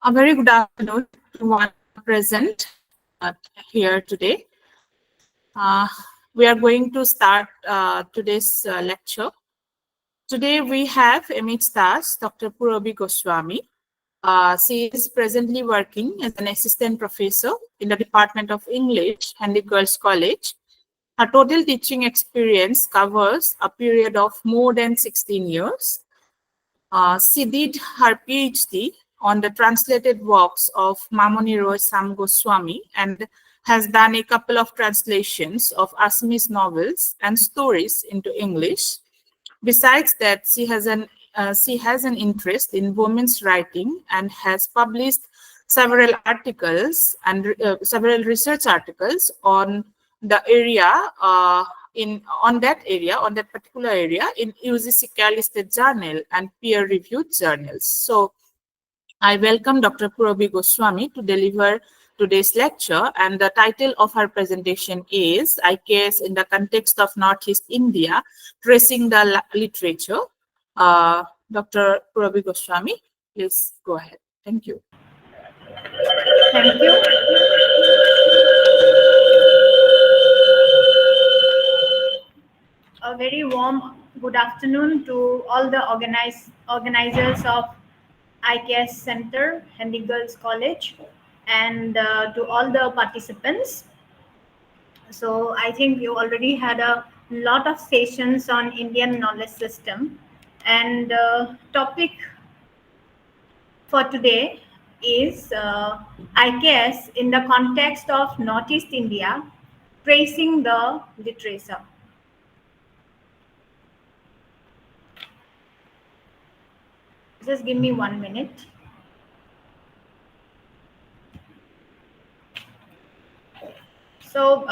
A very good afternoon to one present here today. We are going to start today's lecture. Today we have amidst us Dr. Purabi Goswami. She is presently working as an assistant professor in the Department of English, Handique Girls College. Her total teaching experience covers a period of more than 16 years. She did her PhD on the translated works of Mamoni Roy Sam Goswami and has done a couple of translations of Assamese novels and stories into English. Besides that, she has an interest in women's writing and has published several articles and several research articles on the area on that particular area in UGC listed journal and peer-reviewed journals. So I welcome Dr. Purabi Goswami to deliver today's lecture, and the title of her presentation is IKS in the Context of Northeast India, Tracing the Literature. Dr. Purabi Goswami, please go ahead. Thank you. Thank you. A very warm good afternoon to all the organizers of IKS Center, Handique Girls College, and to all the participants. So I think you already had a lot of sessions on Indian knowledge system, and topic for today is IKS in the context of Northeast India, tracing the literature. Just give me 1 minute. So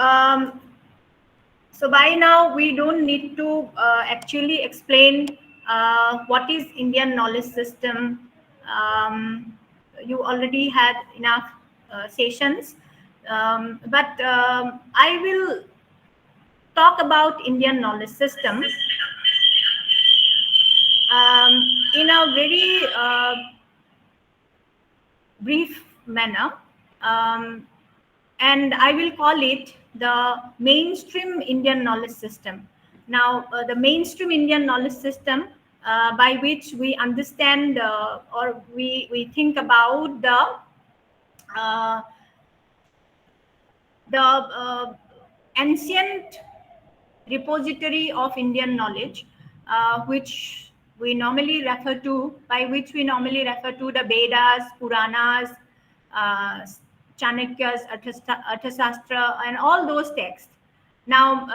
by now we don't need to actually explain what is Indian knowledge system. You already had enough sessions, but I will talk about Indian knowledge system in a very brief manner, and I will call it the mainstream Indian knowledge system. Now, the mainstream Indian knowledge system, by which we understand or we think about the ancient repository of Indian knowledge, which we normally refer to, the Vedas, Puranas, Chanakya's Arthashastra, and all those texts. Now,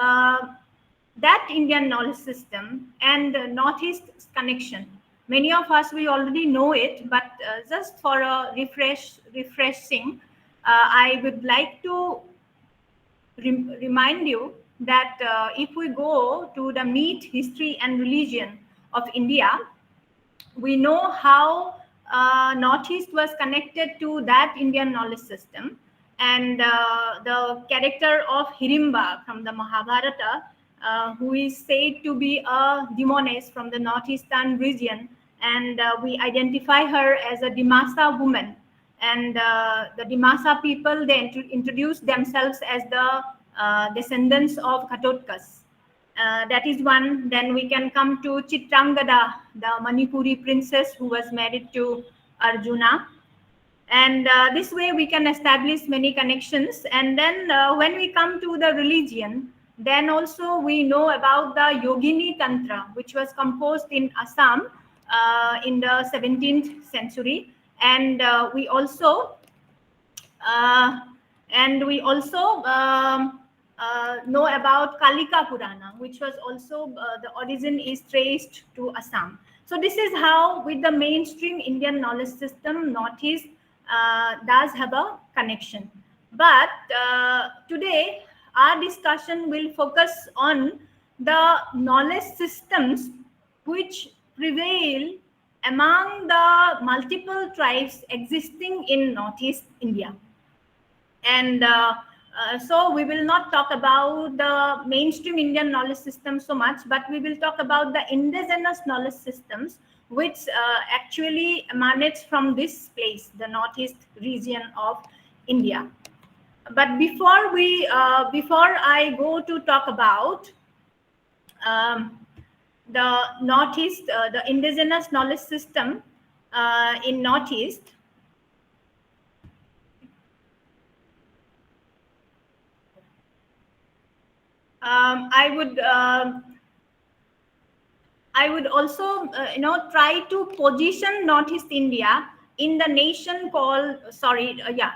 that Indian knowledge system and Northeast connection, many of us, we already know it, but just for a refreshing, I would like to remind you that if we go to the meat, history, and religion of India, we know how Northeast was connected to that Indian knowledge system, and the character of Hirimba from the Mahabharata, who is said to be a demoness from the northeastern region, and we identify her as a Dimasa woman, and the Dimasa people, they introduce themselves as the descendants of Ghatotkaচ. That is one. Then we can come to Chitrangada, the Manipuri princess who was married to Arjuna. And this way we can establish many connections. And then when we come to the religion, then also we know about the Yogini Tantra, which was composed in Assam in the 17th century. And we also know about Kalika Purana, which was also the origin is traced to Assam. So this is how, with the mainstream Indian knowledge system, Northeast does have a connection. But today our discussion will focus on the knowledge systems which prevail among the multiple tribes existing in Northeast India. And so we will not talk about the mainstream Indian knowledge system so much, but we will talk about the indigenous knowledge systems which actually emanates from this place, the northeast region of India. But before I go to talk about the northeast, the indigenous knowledge system in northeast, I would also, try to position Northeast India in the nation called,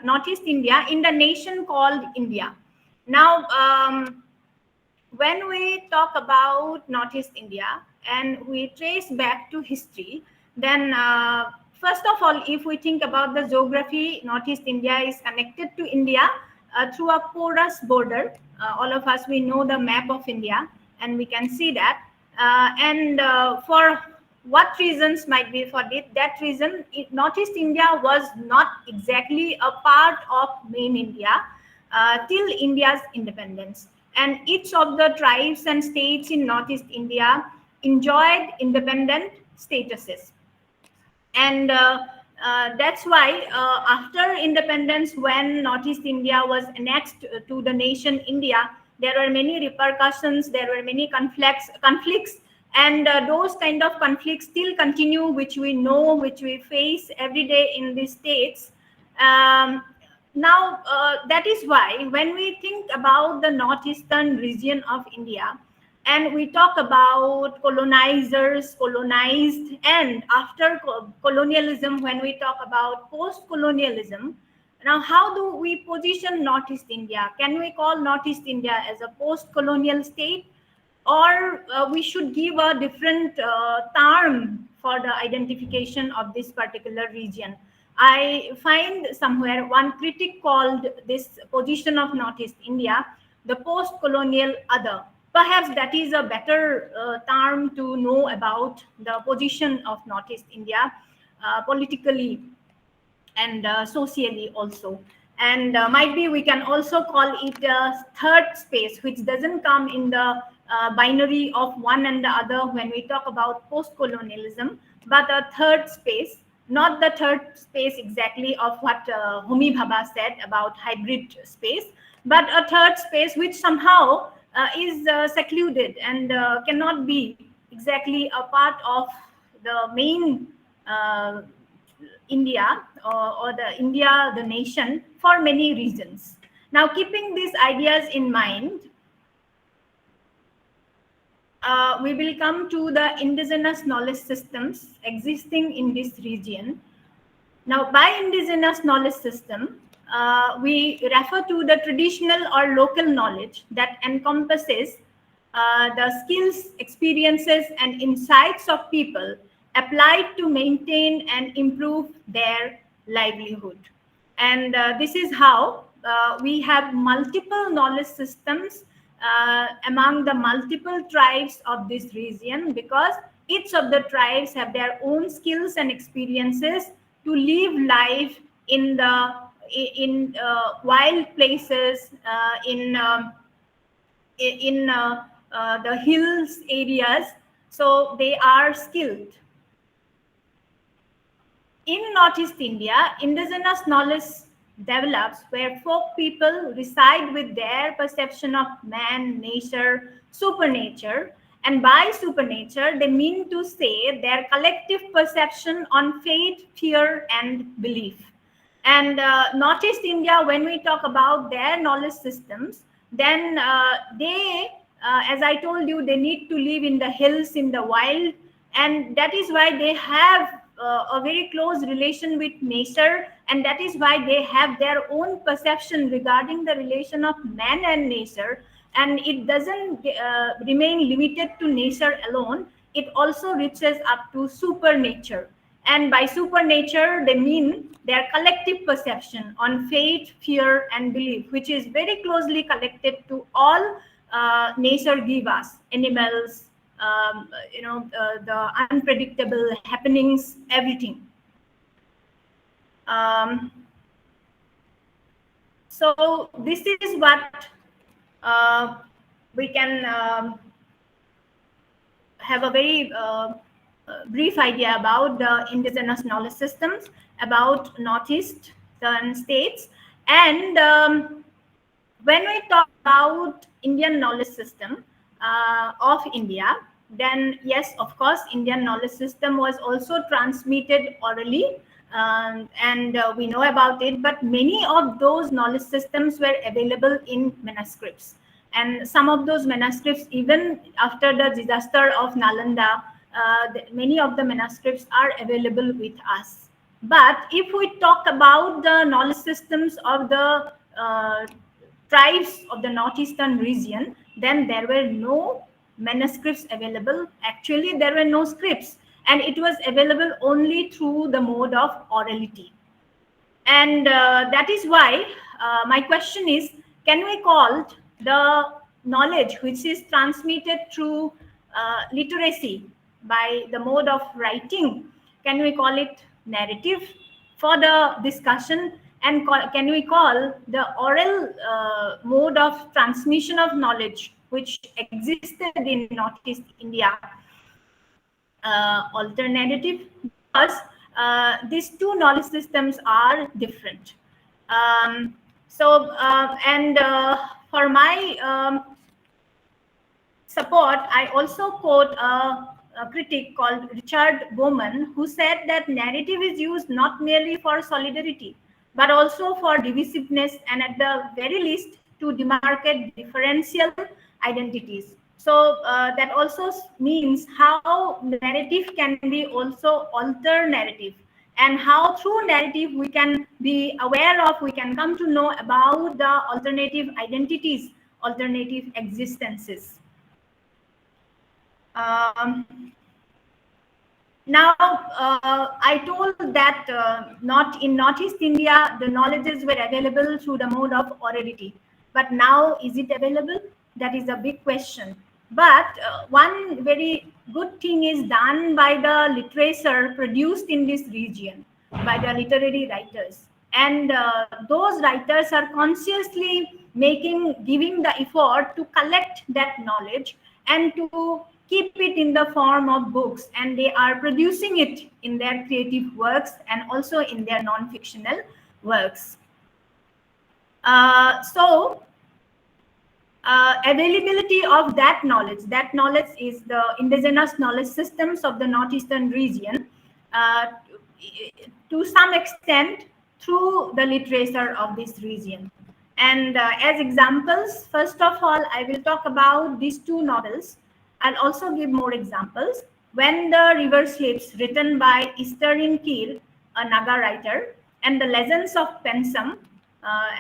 Northeast India in the nation called India. Now, when we talk about Northeast India and we trace back to history, then first of all, if we think about the geography, Northeast India is connected to India through a porous border. All of us, we know the map of India, and we can see that. And for what reasons might be for that reason, Northeast India was not exactly a part of main India till India's independence. And each of the tribes and states in Northeast India enjoyed independent statuses. And that's why after independence, when Northeast India was annexed to the nation India, there were many repercussions, there were many conflicts, and those kind of conflicts still continue, which we know, which we face every day in these states. Now, that is why when we think about the northeastern region of India, and we talk about colonizers, colonized, and after colonialism, when we talk about post-colonialism, now how do we position Northeast India? Can we call Northeast India as a post-colonial state, or we should give a different term for the identification of this particular region? I find somewhere one critic called this position of Northeast India the post-colonial other. Perhaps that is a better term to know about the position of Northeast India politically and socially also. And might be we can also call it a third space, which doesn't come in the binary of one and the other when we talk about post-colonialism, but a third space, not the third space exactly of what Homi Bhabha said about hybrid space, but a third space which somehow is secluded and cannot be exactly a part of the main India or the India, the nation, for many reasons. Now, keeping these ideas in mind, we will come to the indigenous knowledge systems existing in this region. Now, by indigenous knowledge system, we refer to the traditional or local knowledge that encompasses the skills, experiences, and insights of people applied to maintain and improve their livelihood. And this is how we have multiple knowledge systems among the multiple tribes of this region, because each of the tribes have their own skills and experiences to live life in the wild places, in the hills areas. So they are skilled. In Northeast India, indigenous knowledge develops where folk people reside with their perception of man, nature, supernature. And by supernature, they mean to say their collective perception on fate, fear, and belief. And Northeast India, when we talk about their knowledge systems, then as I told you, they need to live in the hills, in the wild. And that is why they have a very close relation with nature, and that is why they have their own perception regarding the relation of man and nature. And it doesn't remain limited to nature alone, it also reaches up to supernature. And by supernature, they mean their collective perception on fate, fear, and belief, which is very closely connected to all nature give us, animals, the unpredictable happenings, everything. So this is what we can have a very brief idea about the indigenous knowledge systems, about northeastern states. And when we talk about Indian knowledge system of India, then yes, of course, Indian knowledge system was also transmitted orally, and we know about it. But many of those knowledge systems were available in manuscripts, and some of those manuscripts, even after the disaster of Nalanda, many of the manuscripts are available with us. But if we talk about the knowledge systems of the tribes of the northeastern region, then there were no manuscripts available. Actually, there were no scripts, and it was available only through the mode of orality. And that is why my question is, can we call the knowledge which is transmitted through literacy by the mode of writing, can we call it narrative for the discussion? And can we call the oral mode of transmission of knowledge which existed in Northeast India alternative? Because these two knowledge systems are different. For my support, I also quote a critic called Richard Bowman, who said that narrative is used not merely for solidarity, but also for divisiveness, and at the very least to demarcate differential identities. So that also means how narrative can be also alter narrative, and how through narrative we can be aware of, we can come to know about the alternative identities, alternative existences. Now, I told that not in Northeast India, the knowledges were available through the mode of orality. But now, is it available? That is a big question. But one very good thing is done by the literature produced in this region, by the literary writers. And those writers are consciously giving the effort to collect that knowledge and to keep it in the form of books, and they are producing it in their creative works and also in their non-fictional works. Availability of that knowledge is the indigenous knowledge systems of the northeastern region, to some extent through the literature of this region. And as examples, first of all, I will talk about these two novels. I'll also give more examples. When the River Sleeps, written by Easterin Keel, a Naga writer, and The Legends of Pensam,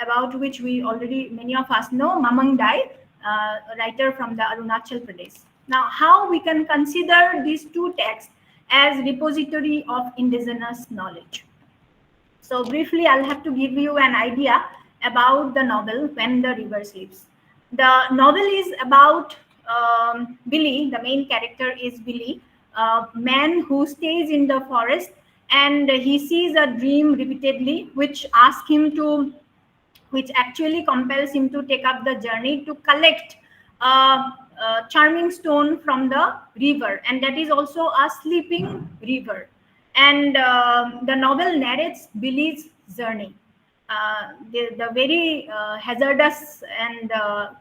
about which we already, many of us know, Mamang Dai, a writer from the Arunachal Pradesh. Now, how we can consider these two texts as repository of indigenous knowledge? So briefly, I'll have to give you an idea about the novel, When the River Sleeps. The novel is about Billy. The main character is Billy, a man who stays in the forest, and he sees a dream repeatedly, which actually compels him to take up the journey to collect a charming stone from the river, and that is also a sleeping river. And the novel narrates Billy's journey, the very hazardous and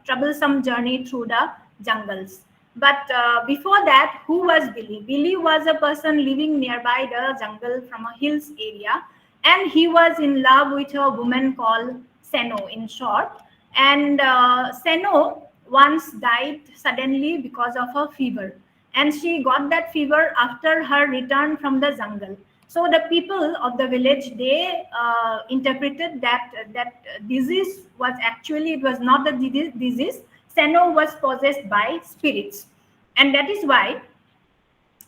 troublesome journey through the jungles. But before that, who was Billy? Billy was a person living nearby the jungle from a hills area, and he was in love with a woman called Seno, in short. And Seno once died suddenly because of a fever, and she got that fever after her return from the jungle. So the people of the village, they interpreted that disease was actually, it was not a disease. Seno was possessed by spirits, and that is why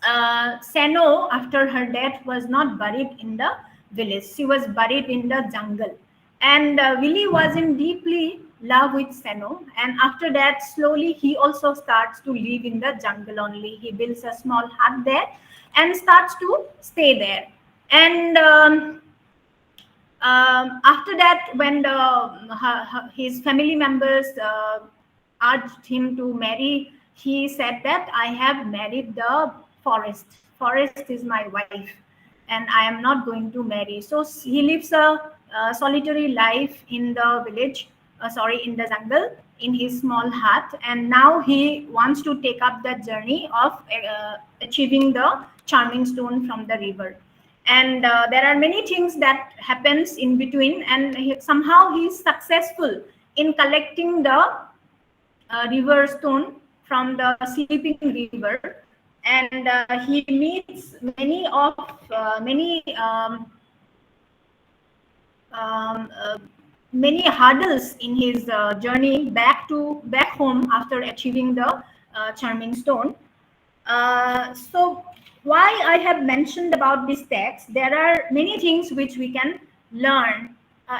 Seno, after her death, was not buried in the village. She was buried in the jungle. And Willie was in deeply love with Seno, and after that, slowly he also starts to live in the jungle only. He builds a small hut there and starts to stay there. And after that, when his family members urged him to marry, he said that I have married the forest forest is my wife, and I am not going to marry. So he lives a solitary life in the village, in the jungle, in his small hut, and now he wants to take up the journey of achieving the charming stone from the river. And there are many things that happens in between, and somehow he is successful in collecting the river stone from the sleeping river, and he meets many hurdles in his journey back home after achieving the charming stone. So why I have mentioned about this text, there are many things which we can learn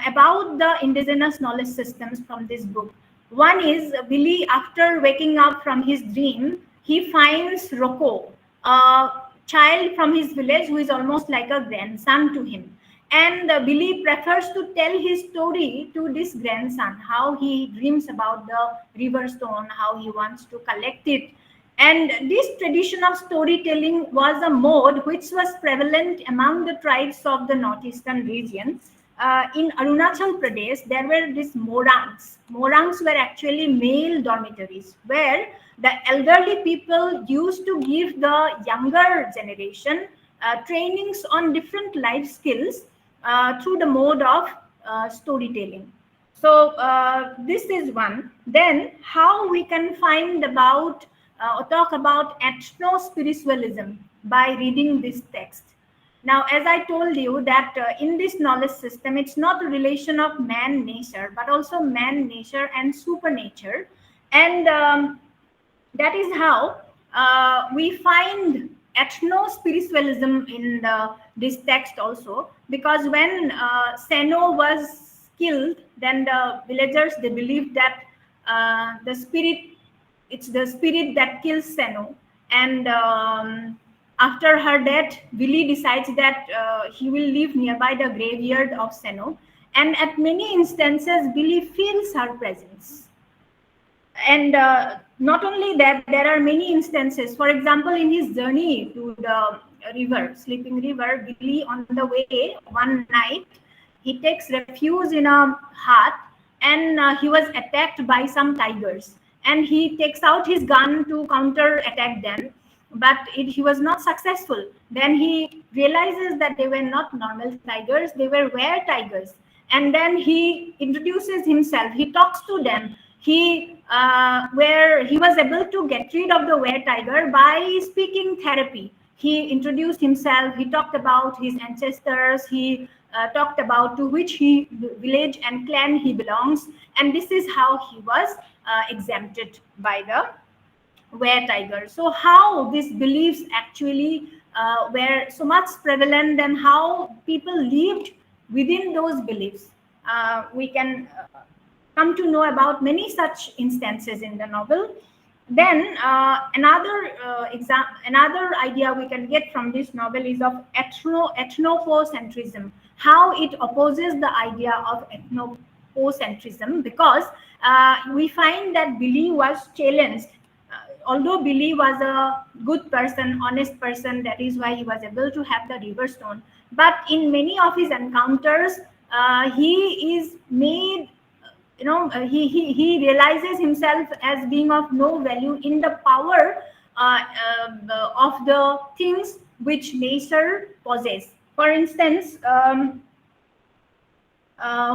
about the indigenous knowledge systems from this book. One is Billy, after waking up from his dream, he finds Rocco, a child from his village who is almost like a grandson to him. And Billy prefers to tell his story to this grandson, how he dreams about the river stone, how he wants to collect it. And this tradition of storytelling was a mode which was prevalent among the tribes of the northeastern region. In Arunachal Pradesh, there were these morangs. Morangs were actually male dormitories where the elderly people used to give the younger generation trainings on different life skills through the mode of storytelling. So this is one. Then how we can find about talk about ethno-spiritualism by reading this text. Now, as I told you that in this knowledge system, it's not a relation of man-nature, but also man-nature and supernature. And that is how we find ethno-spiritualism in this text also, because when Seno was killed, then the villagers, they believed that it's the spirit that kills Seno. And after her death, Billy decides that he will live nearby the graveyard of Seno. And at many instances, Billy feels her presence. And not only that, there are many instances. For example, in his journey to the river, sleeping river, Billy on the way one night, he takes refuge in a hut, and he was attacked by some tigers. And he takes out his gun to counter attack them, but he was not successful. Then he realizes that they were not normal tigers, they were were tigers. And then he introduces himself, he talks to them. Where he was able to get rid of the were tiger by speaking therapy. He introduced himself, he talked about his ancestors, he talked about to which village and clan he belongs, and this is how he was exempted by the were tiger. So how these beliefs actually were so much prevalent, and how people lived within those beliefs. We can come to know about many such instances in the novel. Then another idea we can get from this novel is of ethnopocentrism, how it opposes the idea of ethnopocentrism, because we find that Billy was challenged. Although Billy was a good person, honest person, that is why he was able to have the river stone. But in many of his encounters, he is made, he realizes himself as being of no value in the power of the things which nature possesses. For instance,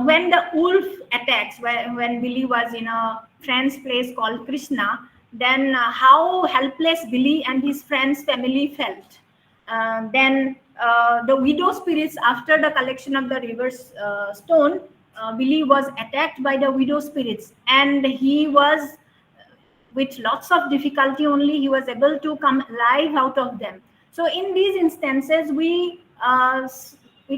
when the wolf attacks, when Billy was in a friend's place called Krishna, then how helpless Billy and his friend's family felt. Then the widow spirits, after the collection of the river's stone, Billy was attacked by the widow spirits, and he was, with lots of difficulty only, he was able to come alive out of them. So in these instances, we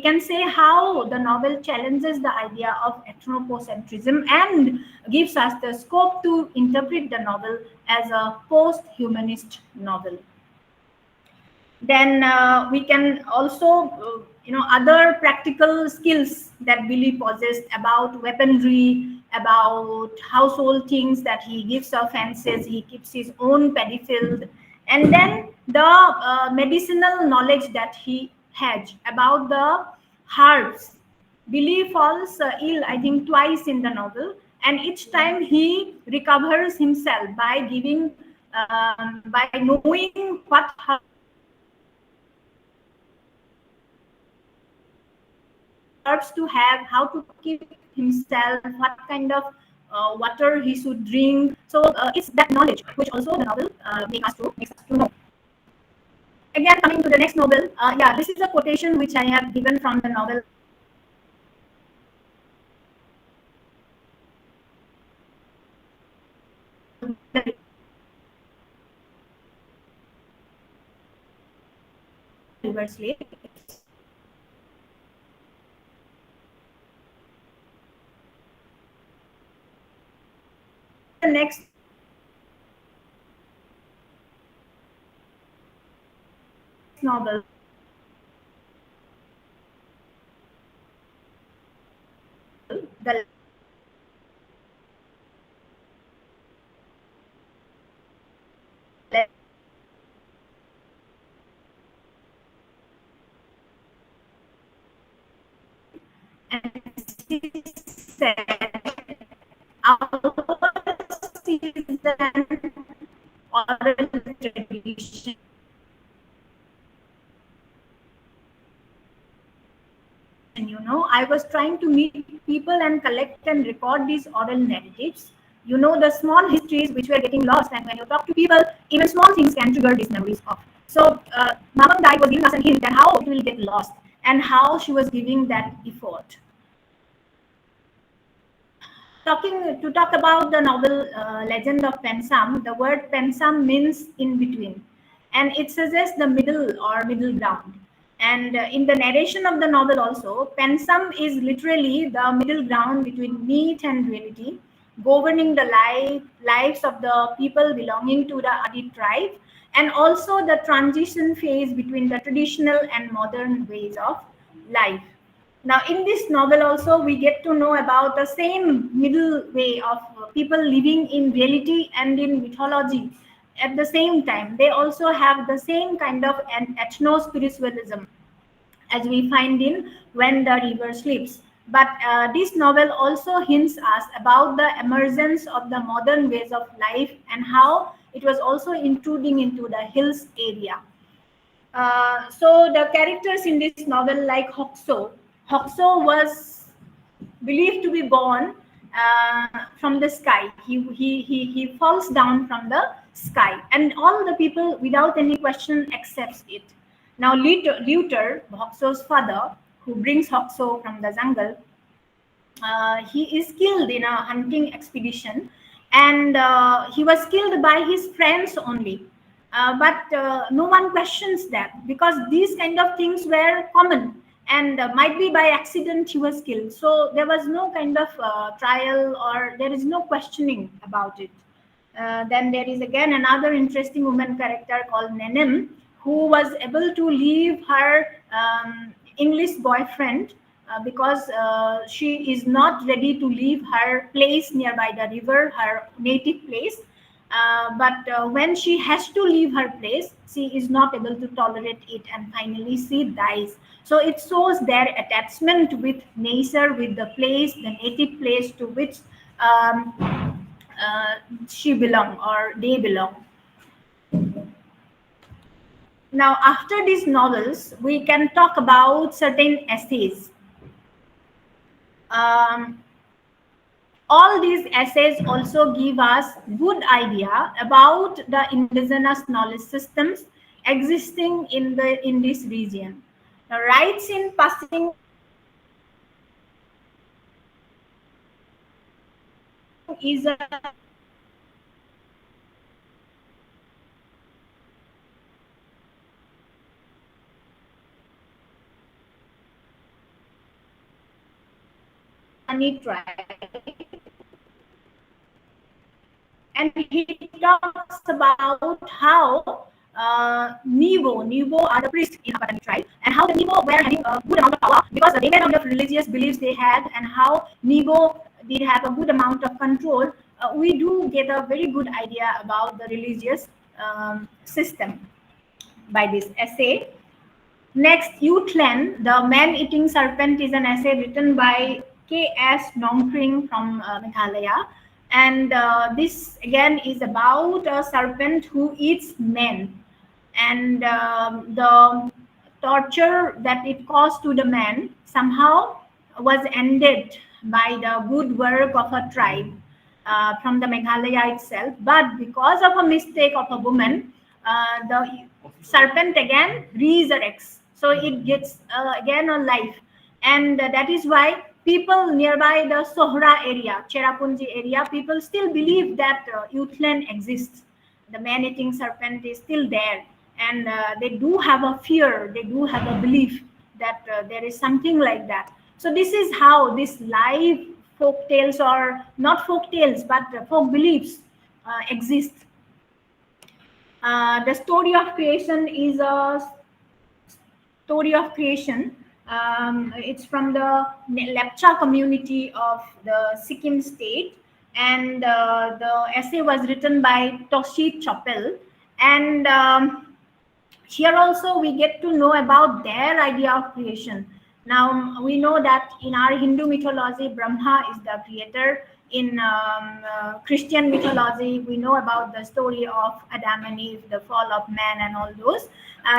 can say how the novel challenges the idea of ethnopocentrism and gives us the scope to interpret the novel as a post-humanist novel. Then we can also, other practical skills that Billy possessed about weaponry, about household things that he gives offenses, he keeps his own paddy field. And then the medicinal knowledge that he had about the herbs. Billy falls ill, I think, twice in the novel, and each time he recovers himself by giving, by knowing what herbs to have, how to keep himself, what kind of water he should drink. So it's that knowledge which also the novel makes us to know. Again, coming to the next novel, yeah, this is a quotation which I have given from the novel River Slave. The next novel, the and she said, ours is an oral tradition. You know, I was trying to meet people and collect and record these oral narratives. You know, the small histories which were getting lost, and when you talk to people, even small things can trigger these memories of. So, Mamang Dai was giving us a hint that how it will get lost and how she was giving that effort. To talk about the novel Legend of Pensam, the word Pensam means in between, and it suggests the middle or middle ground. And in the narration of the novel, also, Pensam is literally the middle ground between myth and reality, governing the lives of the people belonging to the Adi tribe, and also the transition phase between the traditional and modern ways of life. Now, in this novel, also, we get to know about the same middle way of people living in reality and in mythology at the same time. They also have the same kind of an ethno spiritualism as we find in When the River Sleeps. But this novel also hints us about the emergence of the modern ways of life and how it was also intruding into the hills area. So the characters in this novel, like Hoxo was believed to be born from the sky. He falls down from the sky, and all the people, without any question, accepts it. Now, Luther, Hoxo's father, who brings Hoxo from the jungle, he is killed in a hunting expedition, and he was killed by his friends only. But no one questions that, because these kind of things were common, and might be by accident he was killed. So there was no kind of trial, or there is no questioning about it. Then there is again another interesting woman character called Nenem, who was able to leave her English boyfriend because she is not ready to leave her place nearby the river, her native place. But when she has to leave her place, she is not able to tolerate it, and finally she dies. So it shows their attachment with nature, with the place, the native place to which she belong or they belong. Now, after these novels, we can talk about certain essays. Um, all these essays also give us good idea about the indigenous knowledge systems existing in this region. The rites in passing is a Guwahati tribe, and he talks about how Nebo are the priests in Guwahati tribe, and how the Nebo were having a good amount of power because they were kind of religious beliefs they had, and how Nebo did have a good amount of control. We do get a very good idea about the religious system. by this essay. Next, Youthland, The Man-Eating Serpent, is an essay written by K.S. Nongkring from Meghalaya. And this again is about a serpent who eats men. And the torture that it caused to the man somehow was ended by the good work of a tribe from the Meghalaya itself. But because of a mistake of a woman, the serpent again resurrects. So it gets again a life. And that is why people nearby the Sohra area, Cherrapunji area, people still believe that Youthland exists. The man-eating serpent is still there. And they do have a fear, they do have a belief that there is something like that. So this is how this live folk tales, or not folk tales, but folk beliefs exist. The story of creation is a story of creation. It's from the Lepcha community of the Sikkim state, and the essay was written by Toshit Chopel. And here also we get to know about their idea of creation. Now we know that in our Hindu mythology, Brahma is the creator. In Christian mythology, we know about the story of Adam and Eve, the fall of man, and all those.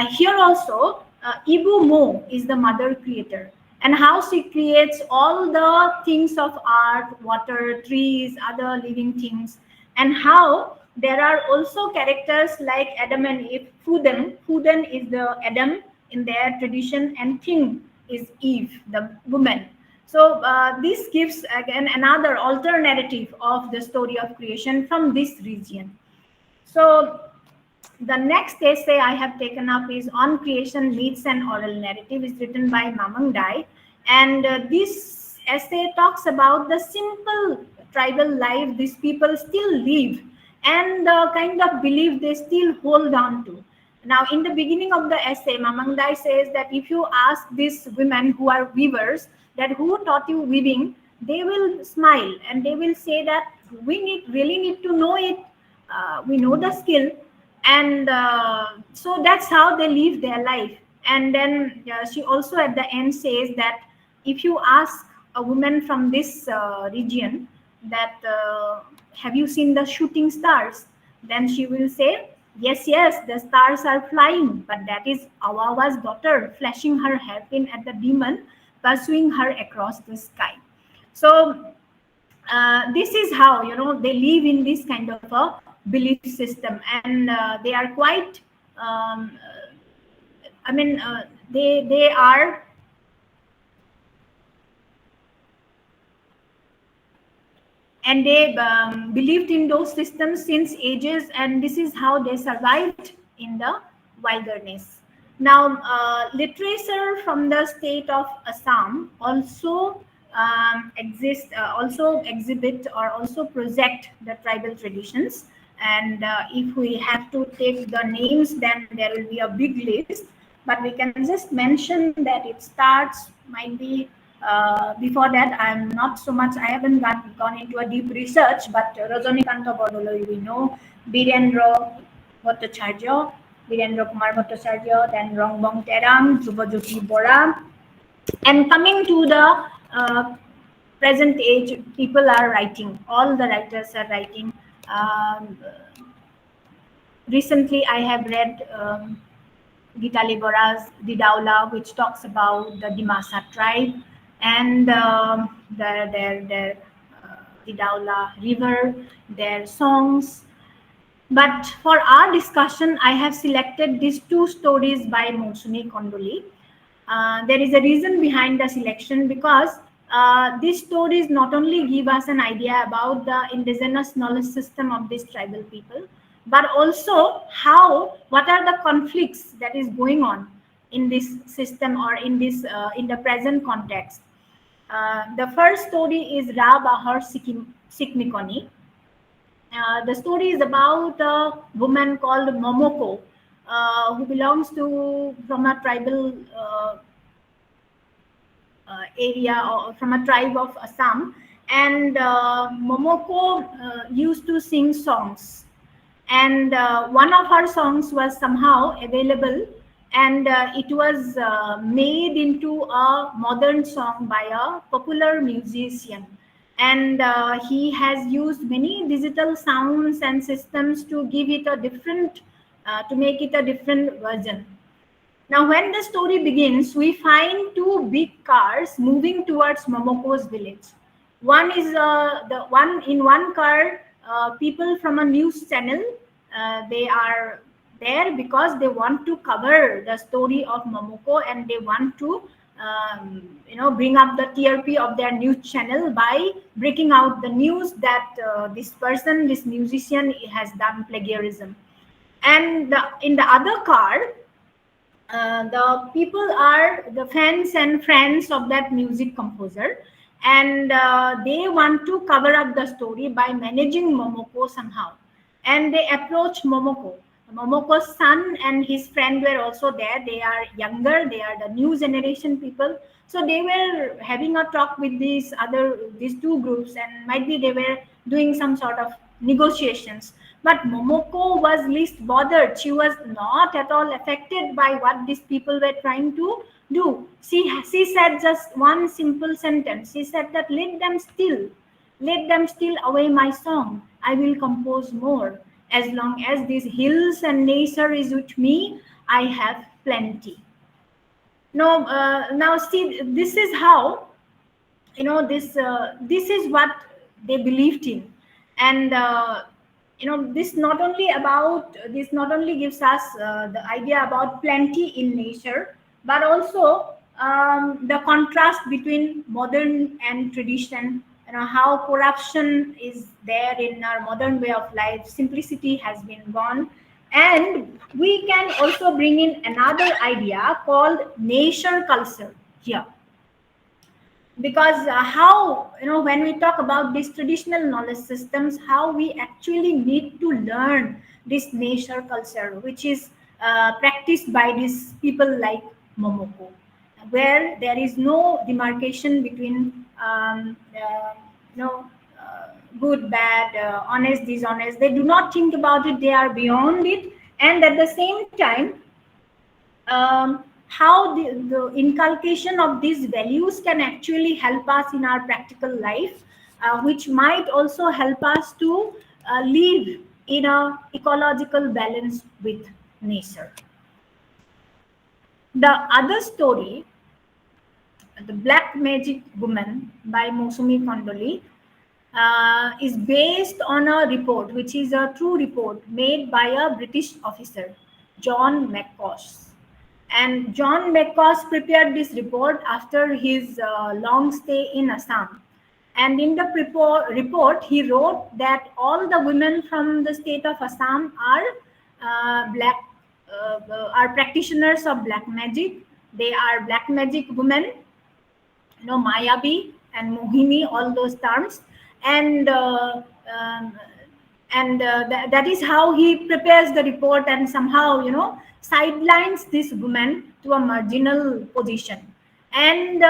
Here also, Ibu Mo is the mother creator, and how she creates all the things of art, water, trees, other living things, and how there are also characters like Adam and Eve. Fuden is the Adam in their tradition, and Thing is Eve, the woman. So this gives again another alter narrative of the story of creation from this region. So the next essay I have taken up is On Creation, Myths and Oral Narrative. Is written by Mamang Dai, and this essay talks about the simple tribal life these people still live, and the kind of belief they still hold on to. Now, in the beginning of the essay, Mamang Dai says that if you ask these women who are weavers that who taught you weaving, they will smile and they will say that we really need to know it. We know the skill, and so that's how they live their life. And then she also at the end says that if you ask a woman from this region that have you seen the shooting stars, then she will say yes, the stars are flying, but that is Awawa's daughter flashing her hairpin at the demon pursuing her across the sky. So this is how they live in this kind of a belief system, and they are quite they are and they believed in those systems since ages, and this is how they survived in the wilderness. Now literature from the state of Assam also also exhibit or also project the tribal traditions. And if we have to take the names, then there will be a big list, but we can just mention that it starts, might be before that, I'm not so much, I haven't gone into a deep research, but Rajanikanta Bodoloi we know, Birendra Bhattacharya, Birendra Kumar Bhattacharya, then Rongbong Terang, Dhruva Bora. And coming to the present age, people are writing, all the writers are writing. Recently, I have read Gitali Bora's Didaula, which talks about the Dimasa tribe and their Didaula river, their songs. But for our discussion, I have selected these two stories by Monsuni Kondoli. There is a reason behind the selection, because these stories not only give us an idea about the indigenous knowledge system of these tribal people, but also what are the conflicts that is going on in this system or in this in the present context. The first story is Ra Bahar Sikmikoni. The story is about a woman called Momoko, who belongs to from a tribal area, or from a tribe of Assam. And Momoko used to sing songs, and one of her songs was somehow available, and it was made into a modern song by a popular musician, and he has used many digital sounds and systems to give it a different to make it a different version. Now, when the story begins, we find two big cars moving towards Momoko's village. One is the one in one car. People from a news channel. They are there because they want to cover the story of Momoko, and they want to, bring up the TRP of their news channel by breaking out the news that this person, this musician, has done plagiarism. And in the other car, the people are the fans and friends of that music composer, and they want to cover up the story by managing Momoko somehow, and they approach Momoko's son and his friend were also there. They are younger, they are the new generation people, so they were having a talk with these two groups, and might be they were doing some sort of negotiations. But Momoko was least bothered. She was not at all affected by what these people were trying to do. She said just one simple sentence. She said that let them steal away my song. I will compose more. As long as these hills and nature is with me, I have plenty. Now see, this is how, this is what they believed in, and this not only gives us the idea about plenty in nature, but also the contrast between modern and tradition. How corruption is there in our modern way of life, simplicity has been gone. And we can also bring in another idea called nature culture here, because how, when we talk about these traditional knowledge systems, how we actually need to learn this nature culture, which is practiced by these people like Momoko, where there is no demarcation between good, bad, honest, dishonest. They do not think about it, they are beyond it. And at the same time, how the inculcation of these values can actually help us in our practical life, which might also help us to live in a ecological balance with nature. The other story, The Black Magic Woman by Mosumi Kondoli, is based on a report, which is a true report made by a British officer, John McCosh. And John McCosh prepared this report after his long stay in Assam. And in the report, he wrote that all the women from the state of Assam are practitioners of black magic. They are black magic women, Mayabi and Mohini, all those terms. And that is how he prepares the report, and somehow sidelines this woman to a marginal position. And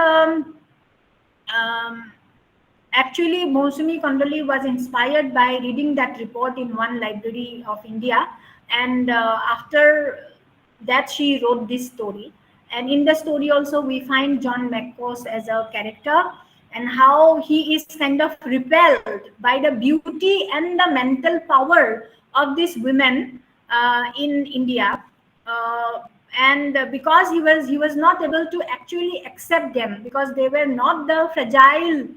actually, Mosumi Kondoli was inspired by reading that report in one library of India, and after that she wrote this story. And in the story also we find John McCosh as a character, and how he is kind of repelled by the beauty and the mental power of these women in India, and because he was not able to actually accept them, because they were not the fragile,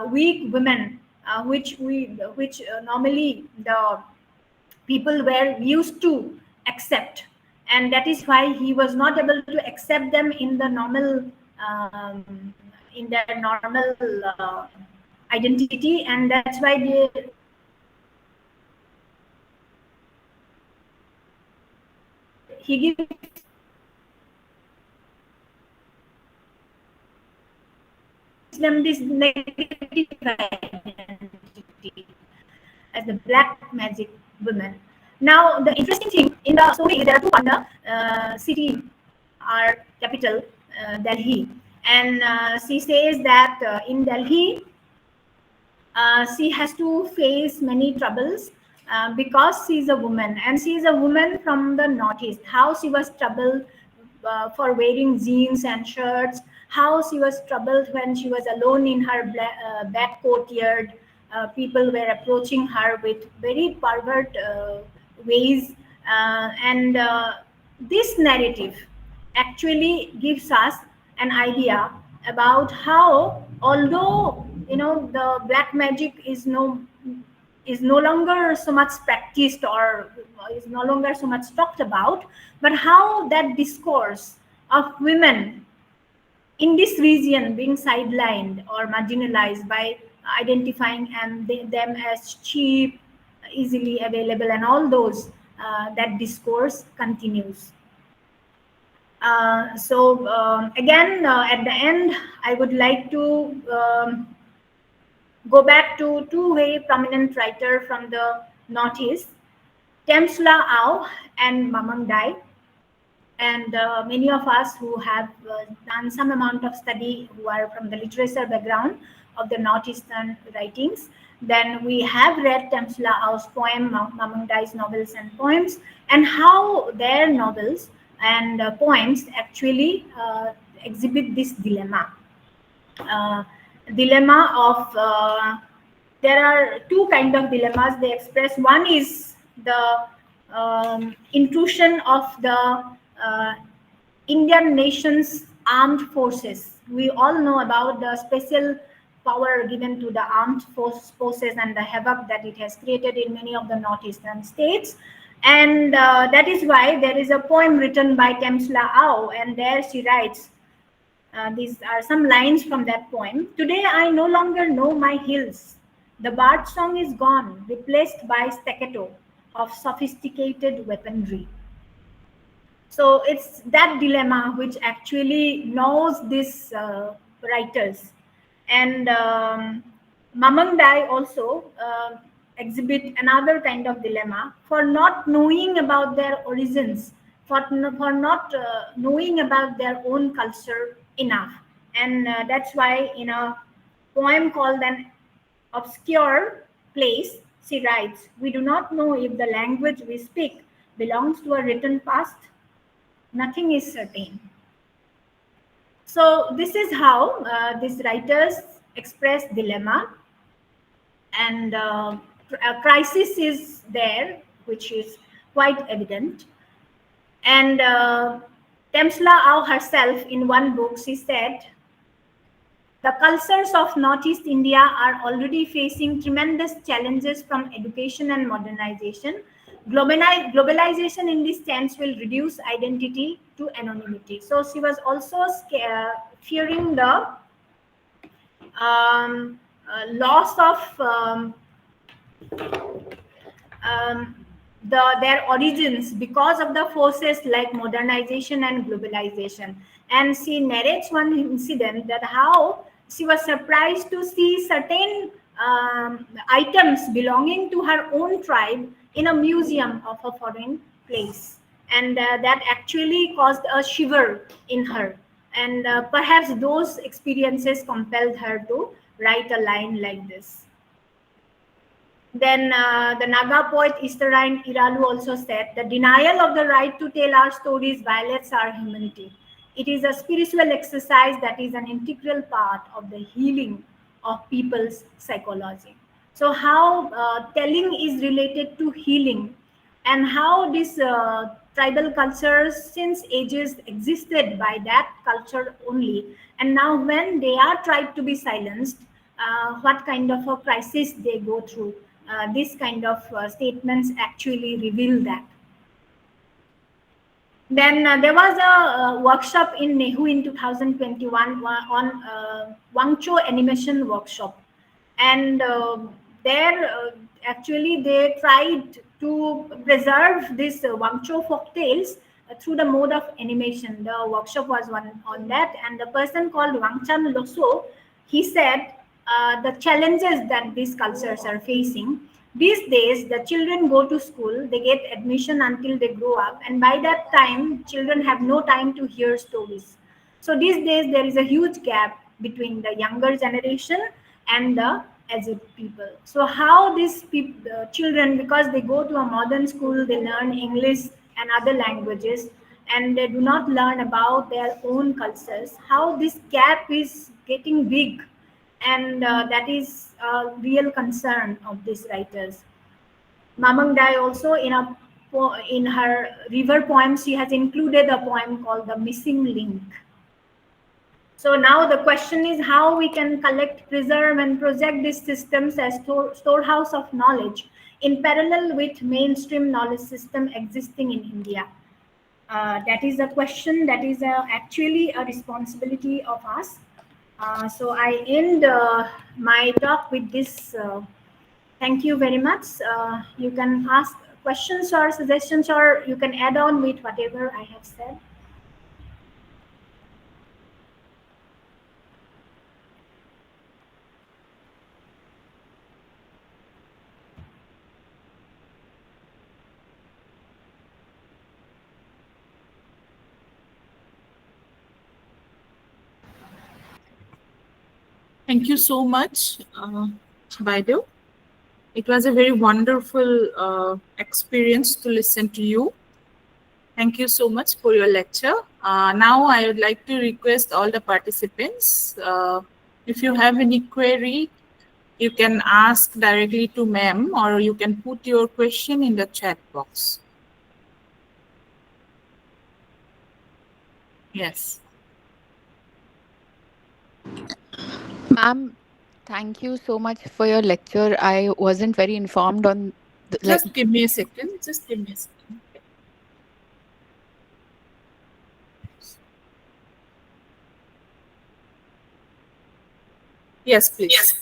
weak women which normally the people were used to accept, and that is why he was not able to accept them in the normal in their normal identity, and that's why he gives them this negative identity as the black magic women. Now, the interesting thing in the story is there are two in the city, our capital, Delhi, and she says that in Delhi, she has to face many troubles because she's a woman, and she is a woman from the Northeast. How she was troubled for wearing jeans and shirts, how she was troubled when she was alone in her back courtyard. People were approaching her with very pervert ways, and this narrative actually gives us an idea about how, although the black magic is no longer so much practiced, or is no longer so much talked about, but how that discourse of women in this region being sidelined or marginalized by identifying them as cheap, easily available, and all those, that discourse continues. Again, at the end, I would like to go back to two very prominent writers from the Northeast, Temsla Au and Mamang Dai. And many of us who have done some amount of study, who are from the literature background of the Northeastern writings, then we have read Temsla Au's poem, Mamang Dai's novels and poems, and how their novels and poems actually exhibit this dilemma. Dilemma of there are two kind of dilemmas they express. One is the intrusion of the Indian nation's armed forces. We all know about the special power given to the armed forces and the havoc that it has created in many of the northeastern states. And that is why there is a poem written by Temsla Au, and there she writes, these are some lines from that poem. Today I no longer know my hills. The bird song is gone, replaced by staccato of sophisticated weaponry. So it's that dilemma which actually knows these writers. And Mamang Dai also exhibit another kind of dilemma for not knowing about their origins, for not knowing about their own culture enough. And that's why in a poem called An Obscure Place, she writes, we do not know if the language we speak belongs to a written past. Nothing is certain. So this is how these writers express dilemma, and a crisis is there, which is quite evident. And Temsla Au herself, in one book, she said, the cultures of Northeast India are already facing tremendous challenges from education and modernization. Globalization in this sense will reduce identity to anonymity. So she was also fearing the loss of their origins because of the forces like modernization and globalization. And she narrates one incident that how she was surprised to see certain items belonging to her own tribe in a museum of a foreign place, and that actually caused a shiver in her, and perhaps those experiences compelled her to write a line like this. Then the Naga poet Easterine Iralu also said, the denial of the right to tell our stories violates our humanity. It is a spiritual exercise that is an integral part of the healing of people's psychology. So how telling is related to healing, and how these tribal cultures since ages existed by that culture only, and now when they are tried to be silenced, what kind of a crisis they go through. This kind of statements actually reveal that. Then there was a workshop in Nehu in 2021 on Wangcho animation workshop, and there actually they tried to preserve this Wangcho folk tales through the mode of animation. The workshop was one on that, and the person called Wangchan Loso, he said the challenges that these cultures are facing. These days, the children go to school, they get admission until they grow up, and by that time, children have no time to hear stories. So these days, there is a huge gap between the younger generation and the as a people. So how these children, because they go to a modern school, they learn English and other languages, and they do not learn about their own cultures, how this gap is getting big, and that is a real concern of these writers. Mamang Dai also, in her river poem, she has included a poem called The Missing Link. So now the question is how we can collect, preserve, and project these systems as storehouse of knowledge in parallel with mainstream knowledge system existing in India. That is a question that is actually a responsibility of us. So I end my talk with this. Thank you very much. You can ask questions or suggestions, or you can add on with whatever I have said. Thank you so much, Baidu. It was a very wonderful experience to listen to you. Thank you so much for your lecture. Now I would like to request all the participants, if you have any query, you can ask directly to ma'am, or you can put your question in the chat box. Yes. Ma'am, thank you so much for your lecture. I wasn't very informed on Just give me a second. Just give me a second. Yes, please.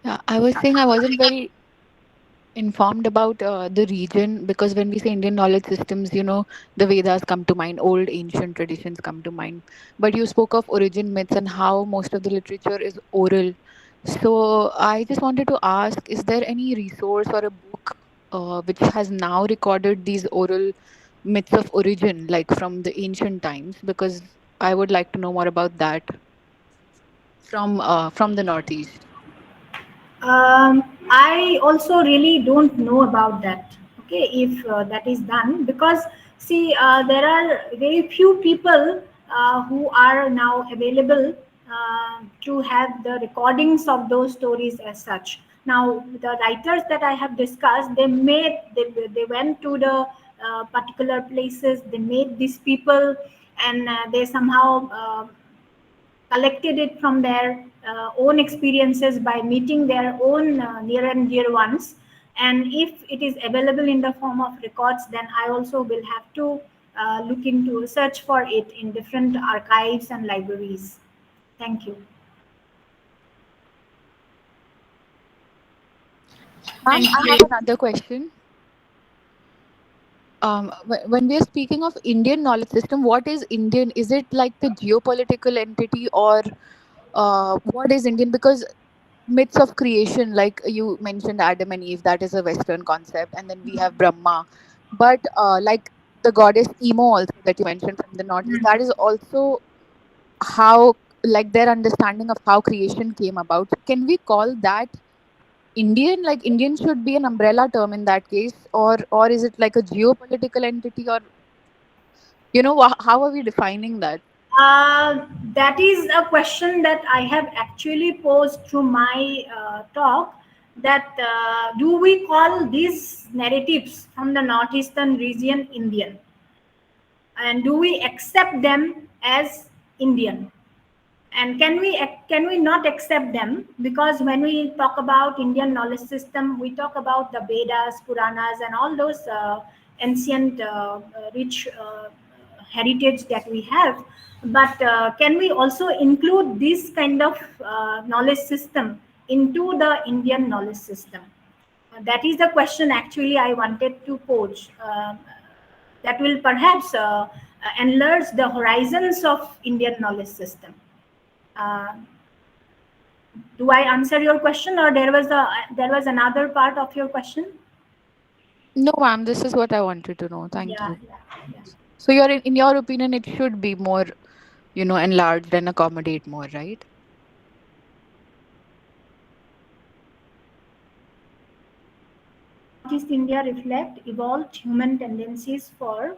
Yeah, I was saying I wasn't very informed about the region, because when we say Indian knowledge systems, the Vedas come to mind, old ancient traditions come to mind. But you spoke of origin myths and how most of the literature is oral. So I just wanted to ask, is there any resource or a book which has now recorded these oral myths of origin, like from the ancient times? Because I would like to know more about that from the Northeast. I also really don't know about that. Okay, if that is done, because see, there are very few people who are now available to have the recordings of those stories as such. Now, the writers that I have discussed, they went to the particular places, they met these people, and they somehow collected it from their own experiences by meeting their own near and dear ones. And if it is available in the form of records, then I also will have to look into search for it in different archives and libraries. Thank you. Ma'am, I have another question. When we are speaking of Indian knowledge system, what is Indian? Is it like the geopolitical entity, or what is Indian? Because myths of creation, like you mentioned Adam and Eve, that is a Western concept, and then we have Brahma. But like the goddess Emo, also that you mentioned from the Northeast, that is also how, like, their understanding of how creation came about. Can we call that Indian? Like, Indian should be an umbrella term in that case, or is it like a geopolitical entity, or how are we defining that? That is a question that I have actually posed through my talk. That do we call these narratives from the northeastern region Indian, and do we accept them as Indian? And can we not accept them? Because when we talk about Indian knowledge system, we talk about the Vedas, Puranas, and all those ancient rich heritage that we have. But can we also include this kind of knowledge system into the Indian knowledge system? That is the question actually I wanted to pose. That will perhaps enlarge the horizons of Indian knowledge system. Uh, do I answer your question, or there was another part of your question? No, ma'am, this is what I wanted to know. Thank Yeah, you. yeah, yeah. So, in your opinion, it should be more, enlarged and accommodate more, right? Northeast India reflect evolved human tendencies for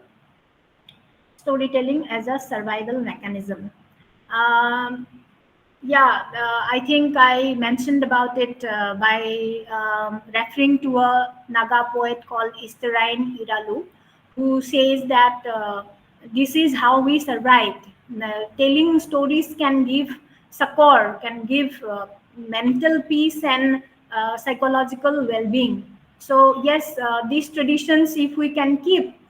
storytelling as a survival mechanism. Um, I think I mentioned about it by referring to a Naga poet called Isterain Iralu, who says that this is how we survived. Telling stories can give succor, can give mental peace and psychological well-being. So yes, these traditions, if we can keep,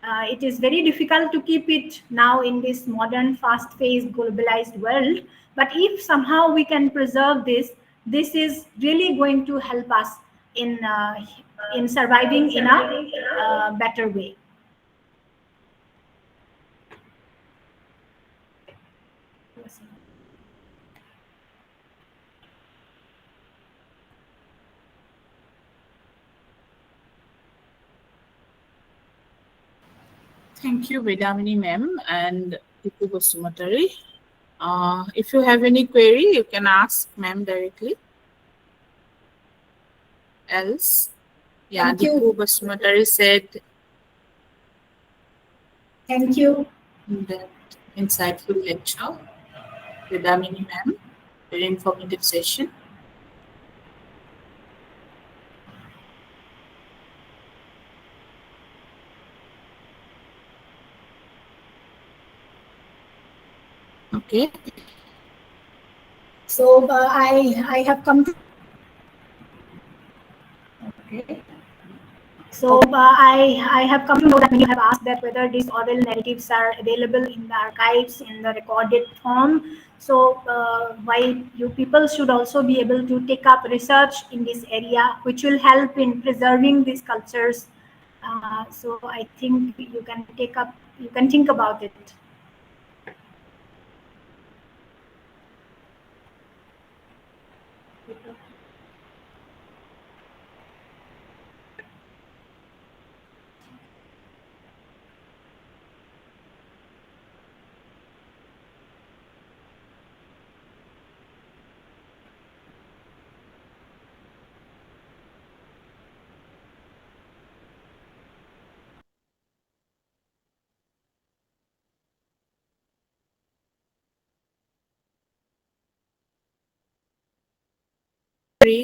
it is very difficult to keep it now in this modern, fast-paced, globalized world. But if somehow we can preserve this, this is really going to help us in surviving in a better way. Thank you, Vedamini ma'am and Tipu Gosumatari. If you have any query, you can ask ma'am directly. Else, yeah, Tipu Gosumatari said, Thank you. That insightful lecture, Vedamini ma'am, very informative session. Okay. So I have come to. Okay. So I have come to know that many have asked that whether these oral narratives are available in the archives in the recorded form. So why you people should also be able to take up research in this area, which will help in preserving these cultures. So I think you can think about it.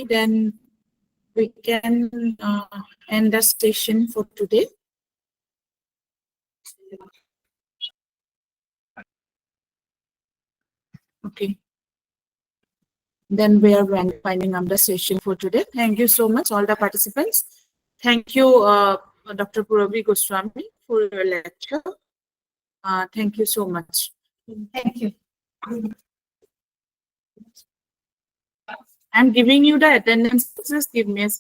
Then we can end the session for today. Okay. Then we are winding up the session for today. Thank you so much, all the participants. Thank you, Dr. Purabi Goswami, for your lecture. Thank you so much. Thank you. I'm giving you the attendance. Just give me a